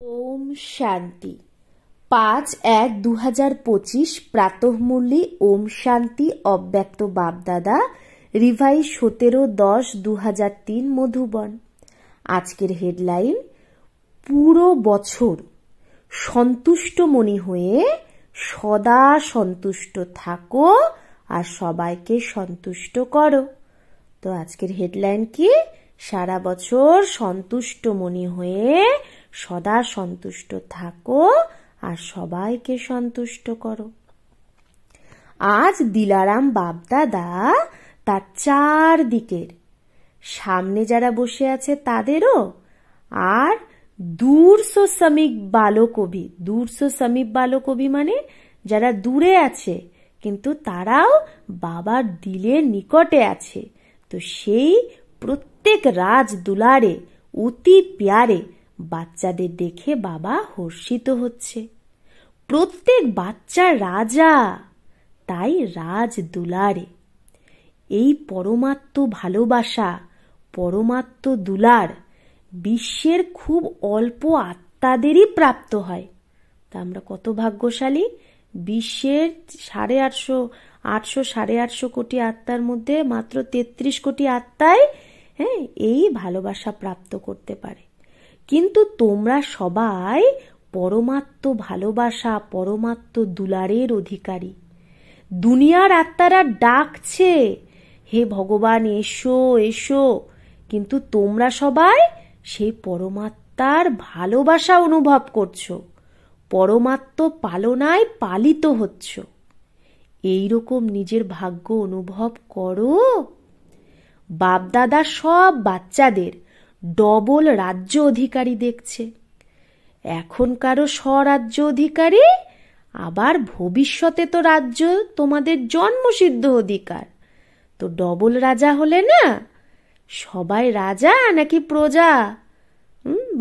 ওম শান্তি 5-1-2025 প্রাতঃমূর্লি ওম শান্তি অব্যক্ত বাপদাদা রিভাইজ 17-10-2003 মধুবন। আজকের হেডলাইন, পুরো বছর সন্তুষ্ট মনি হয়ে সদা সন্তুষ্ট থাকো আর সবাইকে সন্তুষ্ট করো। তো আজকের হেডলাইন কি? সারা বছর সন্তুষ্ট মনি হয়ে সদা সন্তুষ্ট থাকো আর সবাইকে সন্তুষ্ট করো। আজ দিলারাম বাপদাদা তার চারদিকের সামনে যারা বসে আছে তাদেরও আর দূরসো সমীপ বালকবি, দূরসো সমীপ বালকবি মানে যারা দূরে আছে কিন্তু তারাও বাবার দিলের নিকটে আছে, তো সেই প্রত্যেক রাজ দুলারে অতি প্যারে বাচ্চাদের দেখে বাবা হর্ষিত হচ্ছে। প্রত্যেক বাচ্চা রাজা, তাই রাজ দুলারে। এই পরমাত্ম ভালোবাসা, পরমাত্ম দুলার বিশ্বের খুব অল্প আত্মাদেরই প্রাপ্ত হয়। তা আমরা কত ভাগ্যশালী! বিশ্বের 850 কোটি আত্মার মধ্যে মাত্র 33 কোটি আত্মাই এই ভালোবাসা প্রাপ্ত করতে পারে। কিন্তু তোমরা সবাই পরমাত্ম ভালোবাসা, পরমাত্ম দুলারের অধিকারী। দুনিয়ার আত্মারা ডাকছে, হে ভগবান এসো এসো, কিন্তু তোমরা সবাই সেই পরমাত্মার ভালোবাসা অনুভব করছো, পরমাত্ম পালনায় পালিত হচ্ছ। এইরকম নিজের ভাগ্য অনুভব করো। বাপদাদা সব বাচ্চাদের ডবল রাজ্য অধিকারী দেখছে। এখনকারও স্বরাজ্য অধিকারী, আবার ভবিষ্যতে তো রাজ্য তোমাদের জন্মসিদ্ধ অধিকার। তো ডবল রাজা হলে না, সবাই রাজা নাকি প্রজা?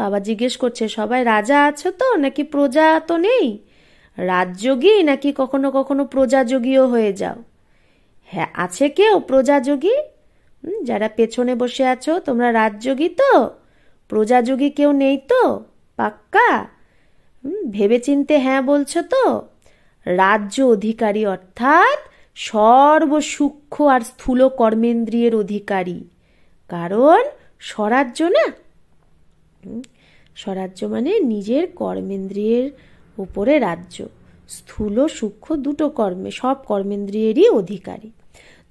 বাবা জিজ্ঞেস করছে, সবাই রাজা আছো তো নাকি প্রজা তো নেই? রাজযোগী নাকি কখনো কখনো প্রজাযোগীও হয়ে যাও? হ্যাঁ, আছে কেউ প্রজাযোগী? যারা পেছনে বসে আছো তোমরা রাজযোগী তো? প্রজাযোগী কেউ নেই তো? পাক্কা ভেবেচিন্তে হ্যাঁ বলছো তো? রাজ্য অধিকারী অর্থাৎ সর্বসূক্ষ্ম আর স্থূল কর্মেন্দ্রিয়ের অধিকারী। কারণ স্বরাজ্য না, স্বরাজ্য মানে নিজের কর্মেন্দ্রিয়ের উপরে রাজ্য, স্থূল সূক্ষ্ম দুটো কর্মে, সব কর্মেন্দ্রিয়েরই অধিকারী।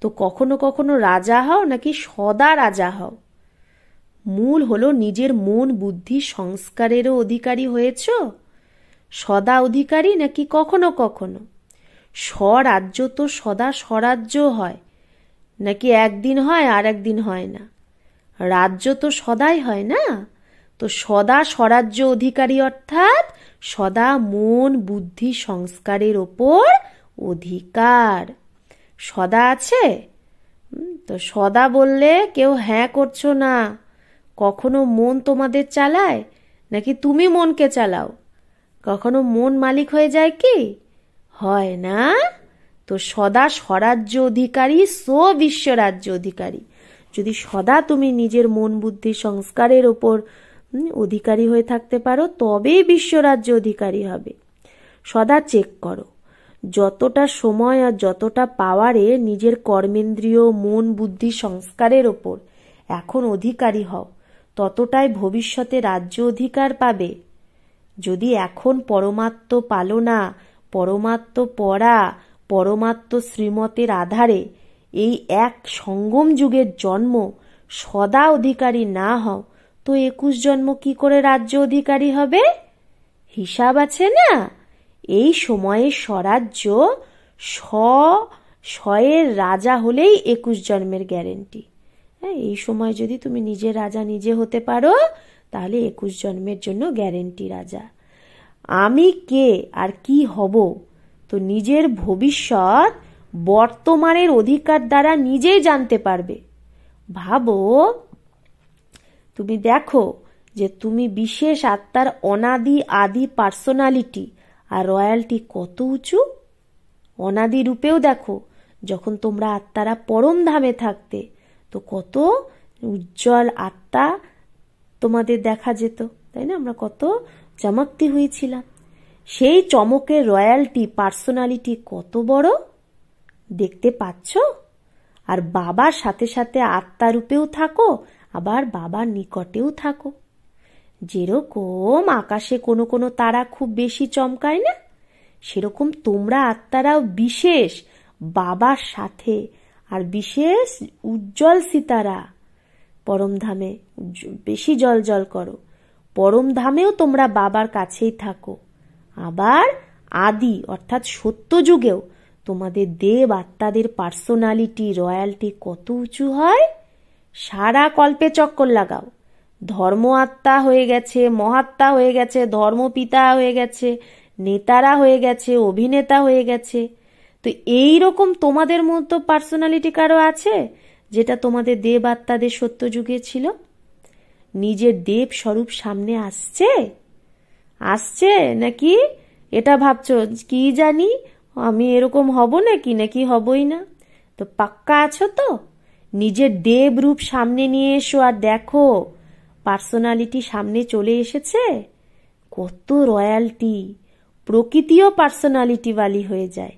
তো কখনো কখনো রাজা হও নাকি সদা রাজা হও, মূল হলো নিজের মন বুদ্ধি সংস্কারেরও অধিকারী হয়েছ। সদা অধিকারী নাকি কখনো কখনো? স্বরাজ্য তো সদা স্বরাজ্য হয় নাকি একদিন হয় আর একদিন হয় না? রাজ্য তো সদাই হয় না। তো সদা স্বরাজ্য অধিকারী অর্থাৎ সদা মন বুদ্ধি সংস্কারের ওপর অধিকার। সদা আছে? তো সদা বললে কেউ হ্যাঁ করছো না। কখনো মন তোমাদের চালায় নাকি তুমি মনকে চালাও? কখনো মন মালিক হয়ে যায় কি? হয় না। তো সদা স্বরাজ্য অধিকারী, বিশ্ব রাজ্য অধিকারী। যদি সদা তুমি নিজের মন বুদ্ধি সংস্কারের ওপর অধিকারী হয়ে থাকতে পারো, তবেই বিশ্বরাজ্য অধিকারী হবে। সদা চেক করো, যতটা সময় আর যতটা পাওয়ারে নিজের কর্মেন্দ্রীয় মন বুদ্ধি সংস্কারের ওপর এখন অধিকারী হও, ততটাই ভবিষ্যতে রাজ্য অধিকার পাবে। যদি এখন পরমাত্ম পালনা, পরমাত্ম পড়া, পরমাত্ম শ্রীমতের আধারে এই এক সঙ্গম যুগের জন্ম সদা অধিকারী না হও, তো 21 জন্ম কি করে রাজ্য অধিকারী হবে? হিসাব আছে না। এই সময়ে স্বরাজ্য স্বয়ের রাজা হলেই 21 জন্মের গ্যারেন্টি। এই সময় যদি তুমি নিজে রাজা নিজে হতে পারো, তাহলে 21 জন্মের জন্য গ্যারেন্টি রাজা। আমি কে আর কি হব, তো নিজের ভবিষ্যৎ বর্তমানের অধিকার দ্বারা নিজেই জানতে পারবে। ভাবো, তুমি দেখো যে তুমি বিশেষ আত্মার অনাদি আদি পার্সোনালিটি আর রয়্যালটি কত উঁচু। অনাদি রূপেও দেখো, যখন তোমরা আত্মারা পরম ধামে থাকতে, তো কত উজ্জ্বল আত্মা তোমাদের দেখা যেত, তাই না? আমরা কত চমকতি হয়েছিলাম। সেই চমকের রয়্যালটি পার্সোনালিটি কত বড় দেখতে পাচ্ছ? আর বাবার সাথে সাথে আত্মারূপেও থাকো, আবার বাবার নিকটেও থাকো। যেরকম আকাশে কোনো কোনো তারা খুব বেশি চমকায় না, সেরকম তোমরা আত্মারাও বিশেষ বাবার সাথে, আর বিশেষ উজ্জ্বল সিতারা পরমধামে বেশি জল জল করো। পরমধামেও তোমরা বাবার কাছেই থাকো। আবার আদি অর্থাৎ সত্য যুগেও তোমাদের দেব আত্মাদের পার্সোনালিটি রয়্যালটি কত উঁচু হয়। সারা কল্পে চক্কর লাগাও, ধর্ম আত্মা হয়ে গেছে, মহাত্মা হয়ে গেছে, ধর্মপিতা হয়ে গেছে, নেতারা হয়ে গেছে, অভিনেতা হয়ে গেছে। তো এই রকম তোমাদের মতো পার্সোনালিটি কারো আছে যেটা তোমাদের দেব আত্মাদের সত্য যুগে ছিল? নিজের দেব স্বরূপ সামনে আসছে আসছে নাকি এটা ভাবছো কি জানি আমি এরকম হব নাকি নাকি হবই না? তো পাক্কা আছো তো? নিজের দেব রূপ সামনে নিয়ে এসো আর দেখো পার্সোনালিটি সামনে চলে এসেছে। কত রয়্যালটি, প্রকৃতিও পার্সোনালিটি वाली হয়ে যায়।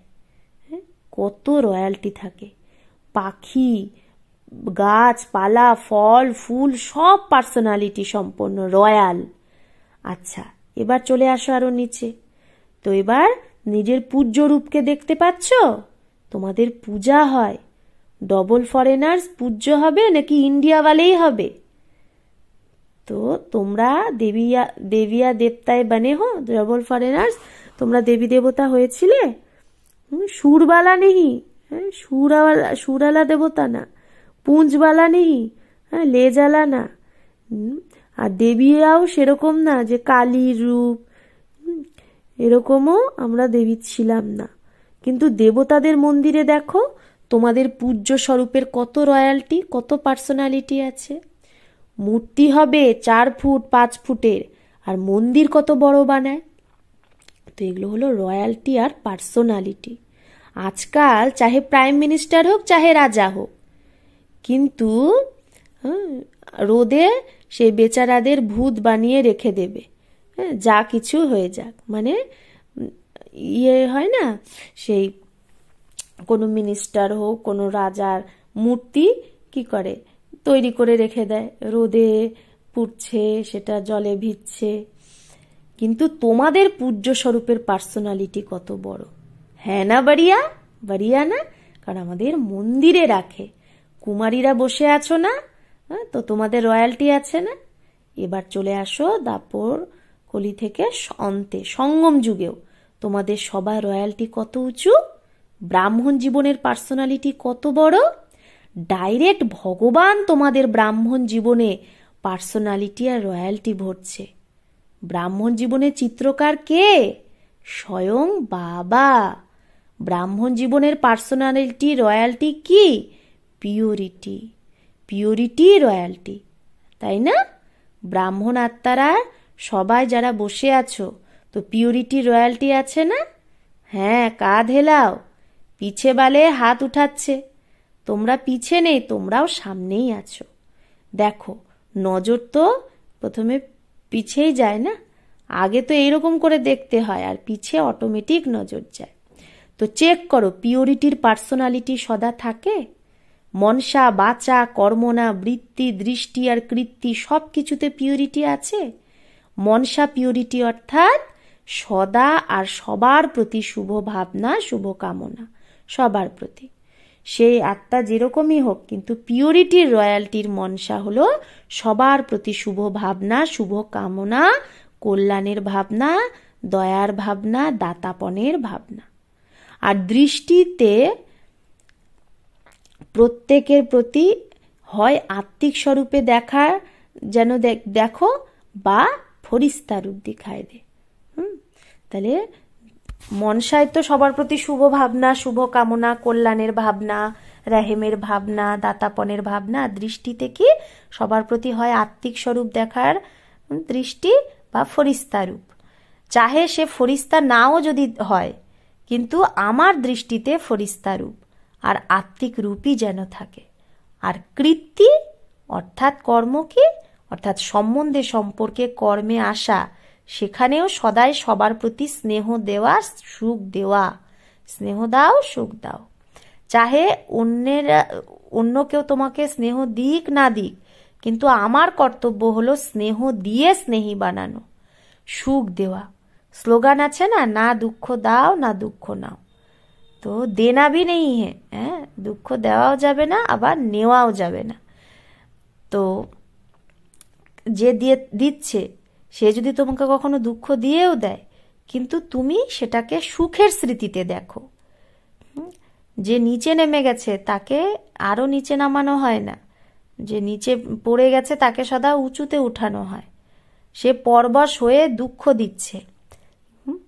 কত রয়্যালটি থাকে, পাখি, গাছপালা, ফল ফুল সব পার্সোনালিটি সম্পন্ন রয়্যাল। আচ্ছা, এবার চলে আসো আরো নিচে। তো এবার নিজের পূজ্য রূপকে দেখতে পাচ্ছ? তোমাদের পূজা হয়, ডবল ফরেনার্স পূজ্য হবে নাকি ইন্ডিয়াওয়ালেই হবে? তো তোমরা দেবিয়া দেবতায় বনে হো, ডবল ফরেনার্স, তোমরা দেবী দেবতা হয়েছিলে। সুরবালা নেই, সুরালা দেবতা না, পুঞ্জবালা নেই, লেজালা না। আর দেবীরাও সেরকম না যে কালীর রূপ, এরকমও আমরা দেবী ছিলাম না। কিন্তু দেবতাদের মন্দিরে দেখো তোমাদের পূজ্য স্বরূপের কত রয়্যালটি, কত পার্সোনালিটি আছে। মূর্তি হবে 4 ফুট 5 ফুটের, আর মন্দির কত বড় বানায়। তো এগুলো হলো রয়্যালটি আর পার্সোনালিটি। আজকাল চাহে প্রাইম মিনিস্টার হোক চাহে রাজা হোক, কিন্তু রোদে সেই বেচারাদের ভূত বানিয়ে রেখে দেবে, যা কিছু হয়ে যাক। মানে ইয়ে হয় না, সেই কোনো মিনিস্টার হোক কোনো রাজার মূর্তি কি করে তৈরি করে রেখে দেয়, রোদে পুড়ছে, সেটা জলে ভিজছে। কিন্তু তোমাদের পূজ্য স্বরূপের পার্সোনালিটি কত বড়। হ্যাঁ না বাড়িয়া, বাড়িয়া না? কারণ আমাদের মন্দিরে রাখে। কুমারীরা বসে আছো না, তো তোমাদের রয়্যালটি আছে না? এবার চলে আসো দাপর কলি থেকে অন্তে, সঙ্গম যুগেও তোমাদের সবার রয়্যালটি কত উঁচু। ব্রাহ্মণ জীবনের পার্সোনালিটি কত বড়। ডাইরেক্ট ভগবান তোমাদের ব্রাহ্মণ জীবনে পার্সোনালিটি আর রয়্যালটি ভরছে। ব্রাহ্মণ জীবনের চিত্রকার কে? স্বয়ং বাবা। ব্রাহ্মণ জীবনের পার্সোনালিটি রয়্যালটি কি? পিওরিটি, পিওরিটি রয়্যালটি, তাই না? ব্রাহ্মণ আত্মারা সবাই যারা বসে আছো, তো পিওরিটি রয়্যালটি আছে না? হ্যাঁ, কাঁধ হেলাও, পিছে বালে হাত উঠাচ্ছে। তোমরা পিছে নেই, তোমরাও সামনেই আছো। দেখো নজর তো প্রথমে পিছেই যায় না, আগে তো এইরকম করে দেখতে হয়, আর পিছে অটোমেটিক নজর যায়। তো চেক করো পিওরিটির পার্সোনালিটি সদা থাকে। মনসা, বাচা, কর্মনা, বৃত্তি, দৃষ্টি আর কৃত্তি সব কিছুতে পিওরিটি আছে। মনসা পিওরিটি অর্থাৎ সদা আর সবার প্রতি শুভ ভাবনা, শুভ কামনা, সবার প্রতি। সেই আত্মা যেরকমই হোক, কিন্তু পিওরিটির রয়্যালটির মনসা হলো সবার প্রতি শুভ ভাবনা, শুভ কামনা, কল্যাণের ভাবনা, দয়ার ভাবনা, দাতাপনের ভাবনা। আর দৃষ্টিতে প্রত্যেকের প্রতি হয় আত্মিক স্বরূপে দেখা, যেন দেখো, বা ফরিস্তা রূপ দেখায় দে। তাহলে মনসায় তো সবার প্রতি শুভ ভাবনা, শুভ কামনা, কল্যাণের ভাবনা, রেহেমের ভাবনা, দাতাপনের ভাবনা। দৃষ্টিতে কি সবার প্রতি হয় আত্মিক স্বরূপ দেখার দৃষ্টি বা ফরিস্তা রূপ। চাহে সে ফরিস্তা নাও যদি হয়, কিন্তু আমার দৃষ্টিতে ফরিস্তা রূপ আর আত্মিক রূপই যেন থাকে। আর কৃত্তি অর্থাৎ কর্ম কি, অর্থাৎ সম্বন্ধে সম্পর্কে কর্মে আসা, সেখানেও সদাই সবার প্রতি স্নেহ দেওয়া, সুখ দেওয়া। স্নেহ দাও, সুখ দাও। চাহে অন্য কেউ তোমাকে স্নেহ দিক না দিক, কিন্তু আমার কর্তব্য হলো স্নেহ দিয়ে স্নেহী বানানো, সুখ দেওয়া। স্লোগান আছে না, না দুঃখ দাও না দুঃখ নাও। তো দেনা ভি নেই হ্যাঁ, দুঃখ দেওয়াও যাবে না, আবার নেওয়াও যাবে না। তো যে দিচ্ছে সে যদি তোমাকে কখনো দুঃখ দিয়েও দেয়, কিন্তু তুমি সেটাকে সুখের স্মৃতিতে দেখো। যে নিচে নেমে গেছে তাকে আরো নিচে নামানো হয় না, যে নিচে পড়ে গেছে তাকে সদা উঁচুতে উঠানো হয়। সে পরবশ হয়ে দুঃখ দিচ্ছে,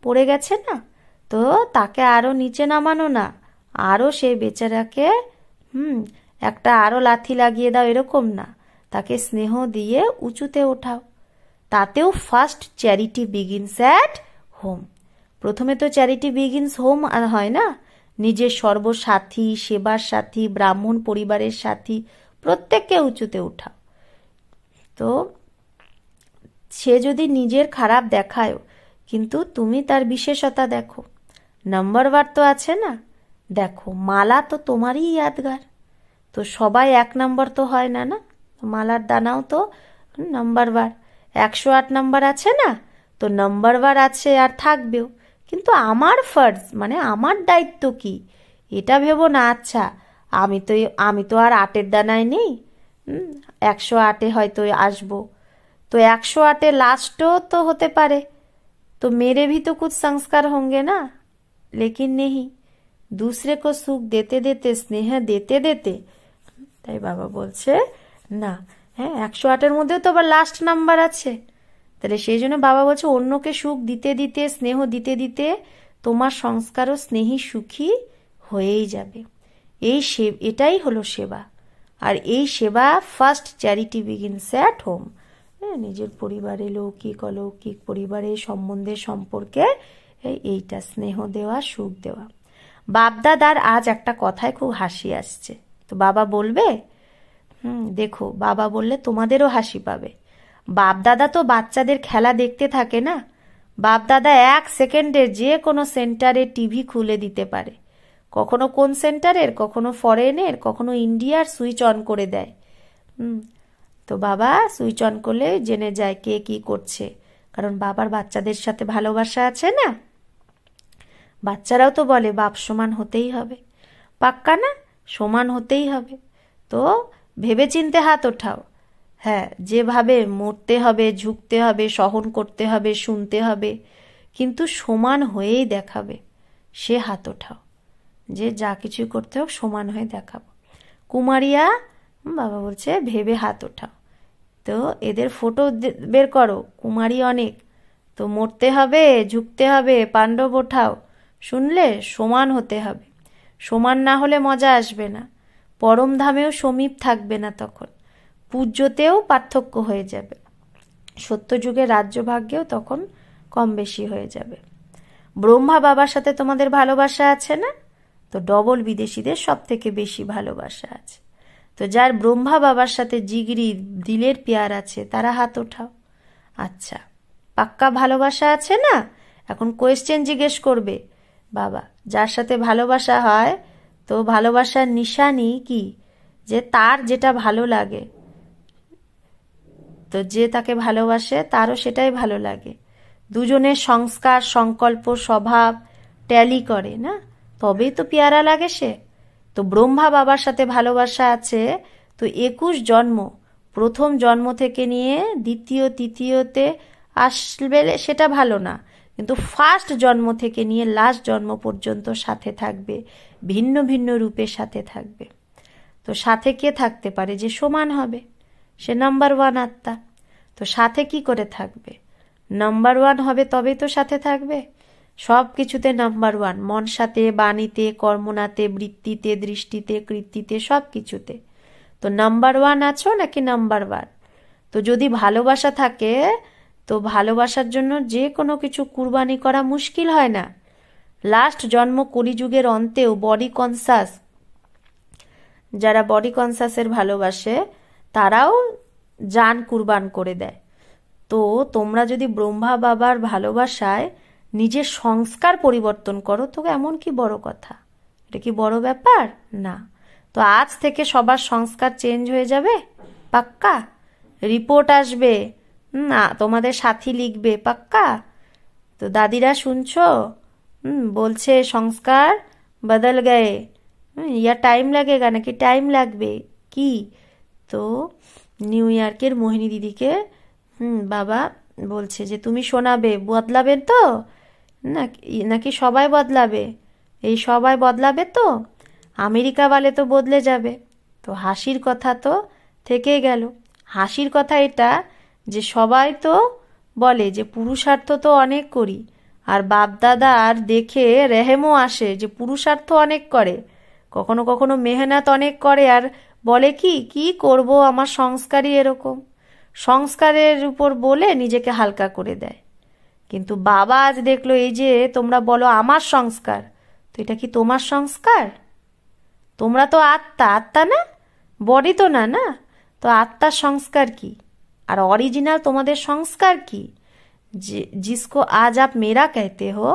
পড়ে গেছে না, তো তাকে আরো নিচে নামানো না, আরো সে বেচারাকে একটা আরো লাথি লাগিয়ে দাও, এরকম না, তাকে স্নেহ দিয়ে উঁচুতে ওঠাও। তাতেও first charity begins at home. প্রথমে তো চ্যারিটি বিগিনস হোম হয় না, নিজের সর্বসাথী, সেবার সাথী, ব্রাহ্মণ পরিবারের সাথী প্রত্যেককে উঁচুতে উঠাও। তো সে যদি নিজের খারাপ দেখায়, কিন্তু তুমি তার বিশেষতা দেখো। নাম্বারওয়ার তো আছে না, দেখো মালা তো তোমারই ইয়াদগার। তো সবাই 1 নম্বর তো হয় না, না মালার দানাও তো নাম্বারওয়ার। 108 নাম্বার আছে না, তো নাম্বারওয়ার আছে আর থাকবেও, কিন্তু আমার ফর্জ মানে আমার দায়িত্ব কি এটা ভেবো না। আচ্ছা আমি তো আর 8-এর দানায় নেই, 108-এ হয়তো আসবো, तो 108 लास्टो तो होते पारे, तो मेरे भी तो कुछ संस्कार होंगे ना। लेकिन नहीं, दूसरे को सुख देते देते, स्नेह देते देते, তাই বাবা বলছে না, হ্যাঁ 108-এর মধ্যেও তো আবার লাস্ট নাম্বার আছে। তাহলে সেই জন্য বাবা বলছে অন্যকে সুখ দিতে দিতে, স্নেহ দিতে দিতে তোমার সংস্কারও স্নেহী সুখী হয়েই যাবে। এটাই হলো সেবা। আর এই সেবা first charity begins at home. নিজের পরিবারে, লৌকিক অলৌকিক পরিবারে সম্বন্ধে সম্পর্কে এইটা স্নেহ দেওয়া, সুখ দেওয়া। বাপদাদার আজ একটা কথায় খুব হাসি আসছে, তো বাবা বলবে, দেখো বাবা বললে তোমাদেরও হাসি পাবে। বাপদাদা তো বাচ্চাদের খেলা দেখতে থাকে না, বাপদাদা 1 সেকেন্ডে যে কোনো সেন্টারে টিভি খুলে দিতে পারে, কখনো কোন সেন্টারের, কখনো ফরেনের, কখনো ইন্ডিয়ার সুইচ অন করে দেয়। তো বাবা সুইচ অন করলে জেনে যায় কে কি করছে, কারণ বাবার বাচ্চাদের সাথে ভালোবাসা আছে না। বাচ্চারাও তো বলে বাপ সমান হতেই হবে, পাক্কা না, সমান হতেই হবে। তো ভেবেচিন্তে হাত ওঠাও। হ্যাঁ, যেভাবে মরতে হবে, ঝুঁকতে হবে, সহন করতে হবে, শুনতে হবে, কিন্তু সমান হয়েই দেখাবে, সে হাত ওঠাও। যে যা কিছু করতে হোক সমান হয়ে দেখাবো। কুমারিয়া, বাবা বলছে ভেবে হাত ওঠাও। তো এদের ফটো বের করো, কুমারী অনেক, তো মরতে হবে, ঝুঁকতে হবে, পাণ্ডব ওঠাও, শুনলে সমান হতে হবে। সমান না হলে মজা আসবে না, পরম ধামেও সমীপ থাকবে না, তখন পূজ্যতেও পার্থক্য হয়ে যাবে, সত্যযুগের রাজ্যভাগ্যেও তখন কম বেশি হয়ে যাবে। ব্রহ্মা বাবার সাথে তোমাদের ভালোবাসা আছে না, তো ডবল বিদেশিদের সব থেকে বেশি ভালোবাসা আছে। তো যার ব্রহ্মা বাবার সাথে জিগরি দিলের পেয়ার আছে তারা হাত ওঠাও। আচ্ছা, পাক্কা ভালোবাসা আছে না? এখন কোয়েশ্চেন জিজ্ঞেস করবে বাবা, যার সাথে ভালোবাসা হয়, তো ভালোবাসার নিশানি কি? যে তার যেটা ভালো লাগে, তো যে তাকে ভালোবাসে তারও সেটাই ভালো লাগে। দুজনের সংস্কার, সংকল্প, স্বভাব ট্যালি করে না, তবেই তো পেয়ারা লাগে সে। তো ব্রহ্মা বাবার সাথে ভালোবাসা আছে, তো 21 জন্ম, প্রথম জন্ম থেকে নিয়ে দ্বিতীয় তৃতীয়তে আসবে সেটা ভালো না, কিন্তু ফার্স্ট জন্ম থেকে নিয়ে লাস্ট জন্ম পর্যন্ত সাথে থাকবে, ভিন্ন ভিন্ন রূপে সাথে থাকবে। তো সাথে কে থাকতে পারে যে সমান হবে? সে নাম্বার 1 আত্মা। তো সাথে কি করে থাকবে? নাম্বার 1 হবে তবেই তো সাথে থাকবে। সব কিছুতে নাম্বার 1, মন সাথে, বাণীতে, কর্মনাতে, বৃত্তিতে, দৃষ্টিতে, কৃত্তিতে, সব কিছুতে। তো নাম্বার 1 আছো নাকি নাম্বার 1? তো যদি ভালোবাসা থাকে, তো ভালোবাসার জন্য যে কোনো কিছু কুরবানি করা মুশকিল হয় না। লাস্ট জন্ম কলিযুগের অন্তেও বডি কনসাস, যারা বডি কনসাসের ভালোবাসে তারাও জান কুরবান করে দেয়। তো তোমরা যদি ব্রহ্মা বাবার ভালোবাসায় নিজের সংস্কার পরিবর্তন করো তো এমন কি বড় কথা, এটা কি বড় ব্যাপার না। তো আজ থেকে সবার সংস্কার চেঞ্জ হয়ে যাবে পাক্কা, রিপোর্ট আসবে, না তোমাদের সাথী লিখবে পাক্কা। তো দাদিরা শুনছো, বলছে সংস্কার বদল গয়ে, ইয়া টাইম লাগেগা নাকি টাইম লাগবে কি। তো নিউ ইয়র্কের মোহিনী দিদিকে বাবা বলছে যে তুমি শোনাবে, বদলাবে তো নাকি সবাই বদলাবে, এই সবাই বদলাবে তো, আমেরিকা वाले তো বদলে যাবে। তো হাসির কথা তো থেকে গেল। হাসির কথা এটা যে সবাই তো বলে যে পুরুষার্থ তো অনেক করি, আর বাপদাদার দেখে রেহেমও আসে যে পুরুষার্থ অনেক করে, কখনো কখনো মেহনত অনেক করে, আর বলে কি কি করব আমার সংস্কারই এরকম, সংস্কারের উপর বলে নিজেকে হালকা করে দেয়। কিন্তু বাবা আজ দেখলো এই যে তোমরা বলো আমার সংস্কার, তো এটা কি তোমার সংস্কার? তোমরা তো আত্মা, আত্মা না, বডি তো না, না তো আত্মার সংস্কার কি, আর অরিজিনাল তোমাদের সংস্কার কি? जिसको आज आप मेरा कहते हो,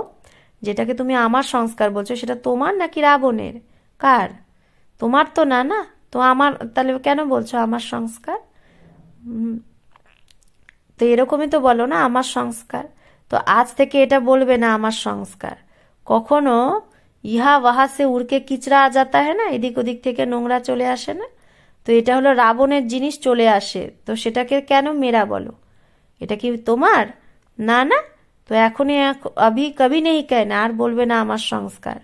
যেটাকে তুমি আমার সংস্কার বলছো, সেটা তোমার নাকি রাবণের, কার? তোমার তো না, না তো আমার, তাহলে কেন বলছো আমার সংস্কার? তো এরকমই তো বলো না আমার সংস্কার। তো আজ থেকে এটা বলবে না আমার সংস্কার, কখনো ইহা ওহা সে উড়কে কিচরা আ যাতা হয় না, এদিক ওদিক থেকে নোংরা চলে আসে না, তো এটা হলো রাবণের জিনিস চলে আসে, তো সেটাকে কেন মেরা বলো, এটা কি তোমার না, না তো এখনই अभी कभी नहीं कहना, আর বলবে না আমার সংস্কার।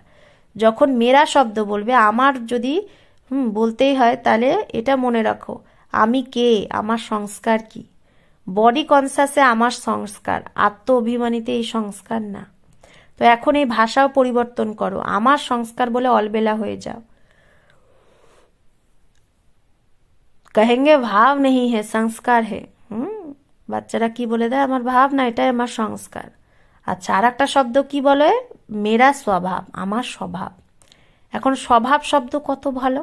যখন মেরা শব্দ বলবে, আমার যদি বলতেই হয় তাহলে এটা মনে রাখো, আমি কে, আমার সংস্কার কি, বডি কনসাসে আমার সংস্কার, আত্ম অভিমানীতে এই সংস্কার না। তো এখন এই ভাষাও পরিবর্তন করো, আমার সংস্কার বলে অলবেলা হয়ে যাও। कहेंगे भाव नहीं है संस्कार है। বাচ্চারা কি বলে দেয়, আমার ভাব না, এটাই আমার সংস্কার। আচ্ছা, আর একটা শব্দ কি বলে, মেরা স্বভাব, আমার স্বভাব। এখন স্বভাব শব্দ কত ভালো,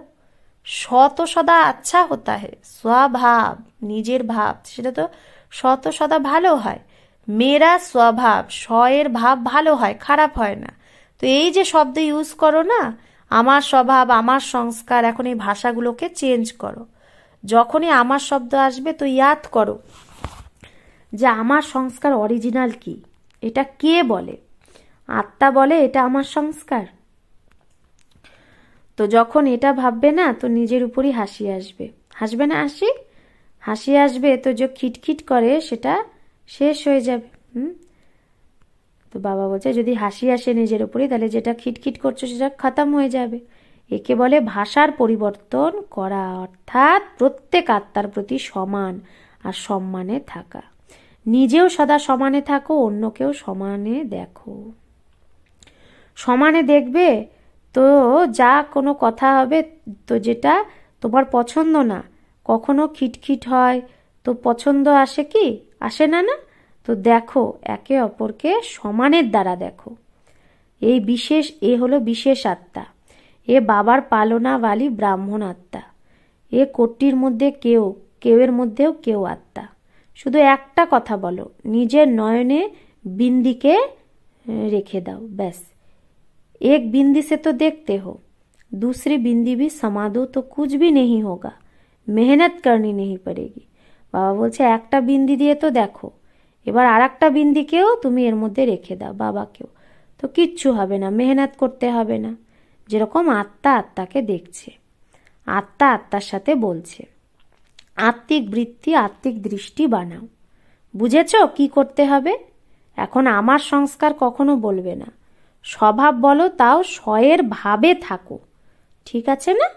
স তো সদা আচ্ছা হতা হে, স্বভাব নিজের ভাব, সেটা তো স তো সদা ভালো হয়। মেরা স্বভাব, স এর ভাব ভালো হয়, খারাপ হয় না। তো এই যে শব্দ ইউজ করো না, আমার স্বভাব, আমার সংস্কার, এখন এই ভাষাগুলোকে চেঞ্জ করো। যখনই আমার শব্দ আসবে তো ইয়াদ করো যে আমার সংস্কার অরিজিনাল কি, এটা কে বলে, আত্মা বলে এটা আমার সংস্কার। তো যখন এটা ভাববে না, তো নিজের উপরই হাসি আসবে, হাসবে না, হাসি হাসি আসবে, তো যে খিটখিট করে সেটা শেষ হয়ে যাবে। তো বাবা বলছে যদি হাসি আসে নিজের উপরই, তাহলে যেটা খিটখিট করছো সেটা খতম হয়ে যাবে। একে বলে ভাষার পরিবর্তন করা, অর্থাৎ প্রত্যেক আত্মার প্রতি সমান আর সম্মানে থাকা। নিজেও সদা সমানে থাকো, অন্যকেও সমানে দেখো। সমানে দেখবে তো যা কোনো কথা হবে, তো যেটা তোমার পছন্দ না, কখনো খিটখিট হয়, তো পছন্দ আসে কি, আসে না, না তো দেখো একে অপরকে সমানের দ্বারা দেখো। এই বিশেষ, এ হলো বিশেষ আত্মা, এ বাবার পালনাওয়ালি ব্রাহ্মণ আত্মা, এ কোটির মধ্যে কেউ, কেউয়ের মধ্যেও কেউ আত্মা। শুধু একটা কথা বলো, নিজের নয়নে बिंदी রেখে দাও, ব্যাস। एक बिंदी से तो देखते हो, दूसरी बिंदी भी समा दो तो कुछ भी नहीं होगा, मेहनत करनी नहीं पड़ेगी। বাবা বলছে একটা বিন্দি দিয়ে তো দেখো, এবার আর একটা বিন্দিকেও তুমি এর মধ্যে রেখে দাও, বাবাকেও, তো কিচ্ছু হবে না, মেহনত করতে হবে না। যেরকম আত্মা আত্মাকে দেখছে, আত্মা আত্মার সাথে বলছে, আত্মিক বৃত্তি, আত্মিক দৃষ্টি বানাও। বুঝেছো কি করতে হবে? এখন আমার সংস্কার কখনো বলবে না, স্বভাব বলো, তাও স্বয়ের ভাবে থাকো, ঠিক আছে না?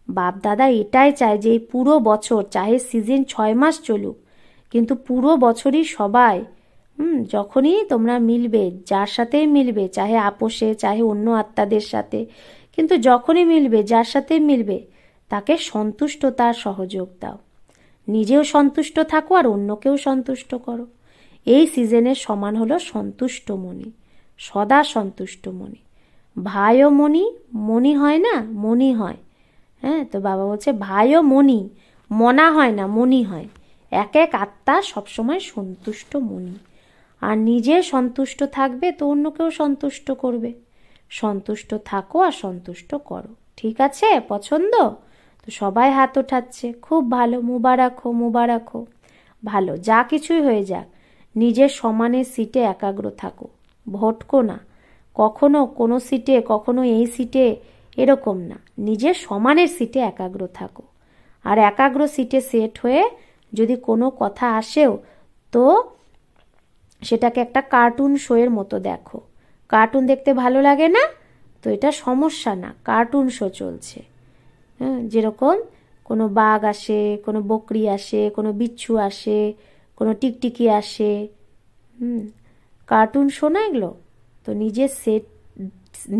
বাপ দাদা এটাই চায় যে এই পুরো বছর, চাহে সিজন 6 মাস চলুক, কিন্তু পুরো বছরই সবাই যখনই তোমরা মিলবে, যার সাথেই মিলবে, চাহে আপোষে, চাহে অন্য আত্মাদের সাথে, কিন্তু যখনই মিলবে, যার সাথে মিলবে, তাকে সন্তুষ্টতার সহযোগ দাও। নিজেও সন্তুষ্ট থাকো আর অন্যকেও সন্তুষ্ট করো। এই সিজনের সমান হলো সন্তুষ্ট মনি, সদা সন্তুষ্ট মনি। ভাইও মনি, মনি হয় না, মনি হয়। হ্যাঁ, তো বাবা বলছে ভাইও মনি, মনা হয় না, মনি হয়। এক এক আত্মা সবসময় সন্তুষ্ট মনি, আর নিজে সন্তুষ্ট থাকবে তো অন্যকেও সন্তুষ্ট করবে। সন্তুষ্ট থাকো আর সন্তুষ্ট করো, ঠিক আছে? পছন্দ তো সবাই হাত ওঠাচ্ছে, খুব ভালো, মুবারক হো, মুবারক হো। ভালো, যা কিছুই হয়ে যাক নিজের সমানের সিটে একাগ্র থাকো, ভটকো না কখনো কোনো সিটে, কখনো এই সিটে, এরকম না, নিজের সমানের সিটে একাগ্র থাকো। আর একাগ্র সিটে সেট হয়ে যদি কোনো কথা আসেও তো সেটাকে একটা কার্টুন শোয়ের মতো দেখো। কার্টুন দেখতে ভালো লাগে না তো এটা সমস্যা না, কার্টুন শো চলছে। হ্যাঁ, যেরকম কোনো বাঘ আসে, কোনো বকরি আসে, কোনো বিচ্ছু আসে, কোনো টিকটিকি আসে, কার্টুন শো না এগুলো। তো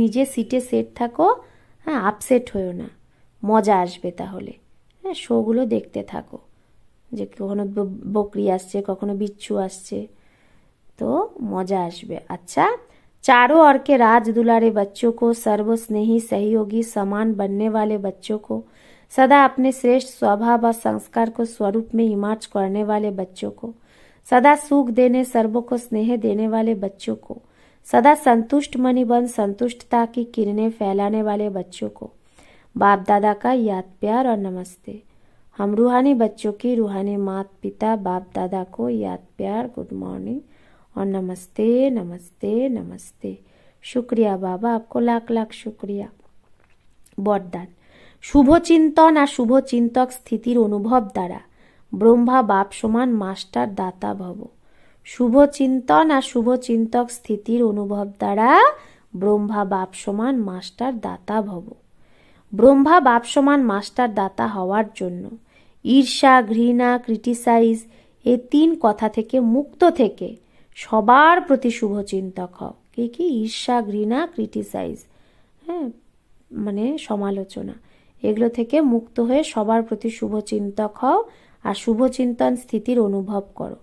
নিজে সিটে সেট থাকো, হ্যাঁ, আপসেট হয়েও না, মজা আসবে তাহলে। হ্যাঁ, শোগুলো দেখতে থাকো, যে কখনো বকরি আসছে, কখনো বিচ্ছু আসছে, तो मजा आसबे। अच्छा, चारों ओर के राज दुलारे बच्चों को, सर्व स्नेही सहयोगी समान बनने वाले बच्चों को, सदा अपने श्रेष्ठ स्वभाव व संस्कार को स्वरूप में इमार्ज करने वाले बच्चों को, सदा सुख देने सर्वों को स्नेह देने वाले बच्चों को, सदा संतुष्ट मनी बन संतुष्टता की किरणें फैलाने वाले बच्चों को बाप दादा का याद प्यार और नमस्ते। हम रूहानी बच्चों की रूहानी माता पिता बाप दादा को याद प्यार, गुड मॉर्निंग और नमस्ते नमस्ते नमस्ते। शुक्रिया बाबा, आपको लाख लाख शुक्रिया। বরদান, শুভচিন্তন আর শুভচিন্তক স্থিতির অনুভব দ্বারা ব্রহ্মা বাপ সমান মাস্টার দাতা ভব। শুভচিন্তন আর শুভচিন্তক স্থিতির অনুভব দ্বারা ব্রহ্মা বাপ সমান মাস্টার দাতা ভব। ব্রহ্মা বাপ সমান মাস্টার দাতা হওয়ার জন্য ঈর্ষা, ঘৃণা, ক্রিটিসাইজ এই তিন কথা থেকে মুক্ত থেকে সবার প্রতি শুভচিন্তক হও। কি কি? ঈর্ষা, ঘৃণা, ক্রিটিসাইজ, হ্যাঁ, মানে সমালোচনা, এগুলো থেকে মুক্ত হয়ে সবার প্রতি শুভচিন্তক হও আর শুভচিন্তন স্থিতির অনুভব করো।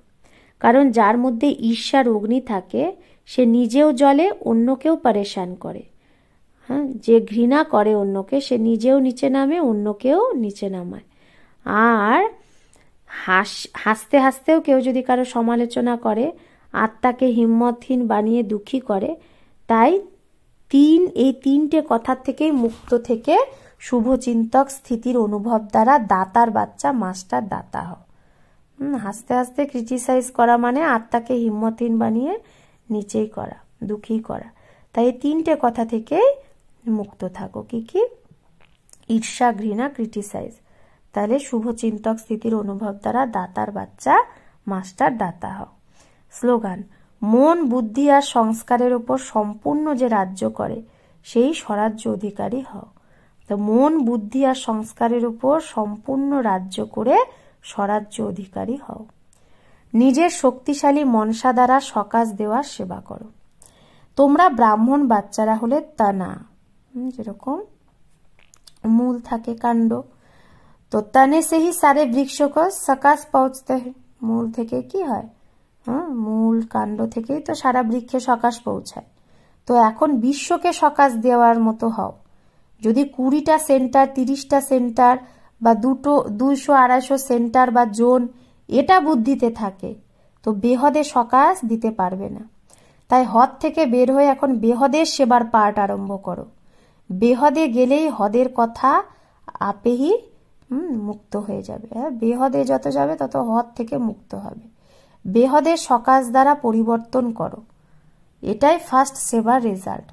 কারণ যার মধ্যে ঈর্ষার অগ্নি থাকে সে নিজেও জ্বলে, অন্যকেও পারেশান করে। হ্যাঁ, যে ঘৃণা করে অন্যকে সে নিজেও নিচে নামে, অন্যকেও নিচে নামায়। আর হাসতে হাসতেও কেউ যদি কারো সমালোচনা করে আত্মাকে হিম্মতহীন বানিয়ে দুঃখী করে। তাই এই তিনটে কথার থেকেই মুক্ত থেকে শুভচিন্তক স্থিতির অনুভব দ্বারা দাতার বাচ্চা মাস্টার দাতা হও। হাসতে হাসতে ক্রিটিসাইজ করা মানে আত্মাকে হিম্মতহীন বানিয়ে নিচেই করা, দুঃখী করা। তাই এই তিনটে কথা থেকেই মুক্ত থাকো। কি কি? ঈর্ষা, ঘৃণা, ক্রিটিসাইজ। তাহলে শুভচিন্তক স্থিতির অনুভব দ্বারা দাতার বাচ্চা মাস্টার দাতা হও। স্লোগান, মন, বুদ্ধি আর সংস্কারের উপর সম্পূর্ণ যে রাজ্য করে সেই স্বরাজ্য অধিকারী হও। তো মন, বুদ্ধি আর সংস্কারের উপর সম্পূর্ণ রাজ্য করে স্বরাজ্য অধিকারী হও। নিজের শক্তিশালী মনসা দ্বারা সকাশ দেওয়ার সেবা করো। তোমরা ব্রাহ্মণ বাচ্চারা হলে তা না, যেরকম মূল থাকে কাণ্ড, তো তনে সে হি সারে বৃক্ষ কো সকাশ পৌঁছতে হয়। মূল থেকে কি হয়? মূল কাণ্ড থেকেই তো সারা বৃক্ষে সকাশ পৌঁছায়। তো এখন বিশ্বকে সকাশ দেওয়ার মতো হও। যদি 20টা সেন্টার, 30টা সেন্টার বা 200-250 সেন্টার বা জোন এটা বুদ্ধিতে থাকে তো বেহদে সকাশ দিতে পারবে না। তাই হদ থেকে বের হয়ে এখন বেহদের সেবার পাঠ আরম্ভ করো। বেহদে গেলেই হদের কথা আপেই মুক্ত হয়ে যাবে। বেহদে যত যাবে তত হদ থেকে মুক্ত হবে। বেহদের সকাশ দ্বারা পরিবর্তন করো, এটাই ফার্স্ট সেবার রেজাল্ট।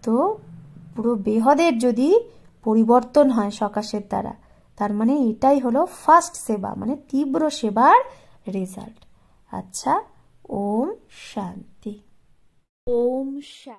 তো পুরো বেহদের যদি পরিবর্তন হয় সকাশের দ্বারা, তার মানে এটাই হলো ফার্স্ট সেবা, মানে তীব্র সেবার রেজাল্ট। আচ্ছা, ওম শান্তি। ওম শান্তি।